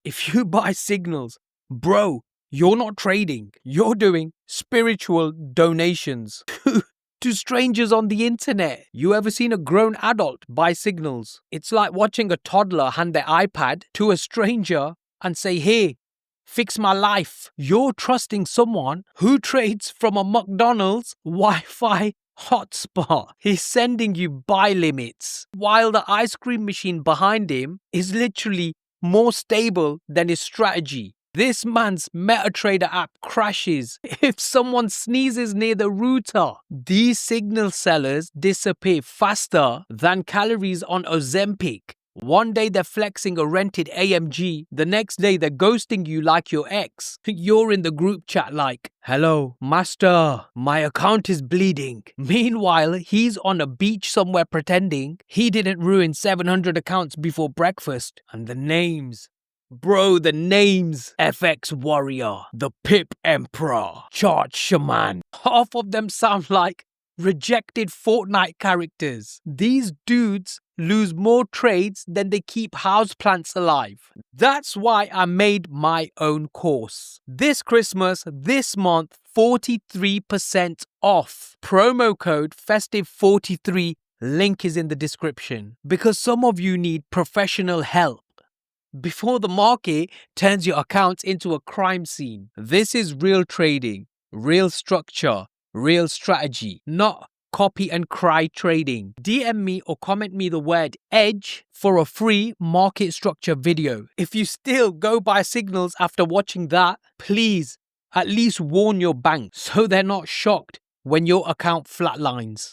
If you buy signals, bro, you're not trading. You're doing spiritual donations to strangers on the internet. You ever seen a grown adult buy signals? It's like watching a toddler hand their iPad to a stranger and say, "Hey, fix my life." You're trusting someone who trades from a McDonald's Wi-Fi hotspot. He's sending you buy limits, while the ice cream machine behind him is literally more stable than his strategy. This man's MetaTrader app crashes if someone sneezes near the router. These signal sellers disappear faster than calories on Ozempic. One day they're flexing a rented AMG, the next day they're ghosting you like your ex. You're in the group chat like, "Hello, master, my account is bleeding." Meanwhile, he's on a beach somewhere pretending he didn't ruin 700 accounts before breakfast. And the names. Bro, the names. FX Warrior, the Pip Emperor, Chart Shaman. Half of them sound like rejected Fortnite characters. These dudes lose more trades than they keep houseplants alive. That's why I made my own course. This Christmas, this month, 43% off. Promo code FESTIVE43, link is in the description. Because some of you need professional help before the market turns your account into a crime scene. This is real trading, real structure, real strategy, not copy and cry trading. DM me or comment me the word EDGE for a free market structure video. If you still go buy signals after watching that, please at least warn your bank so they're not shocked when your account flatlines.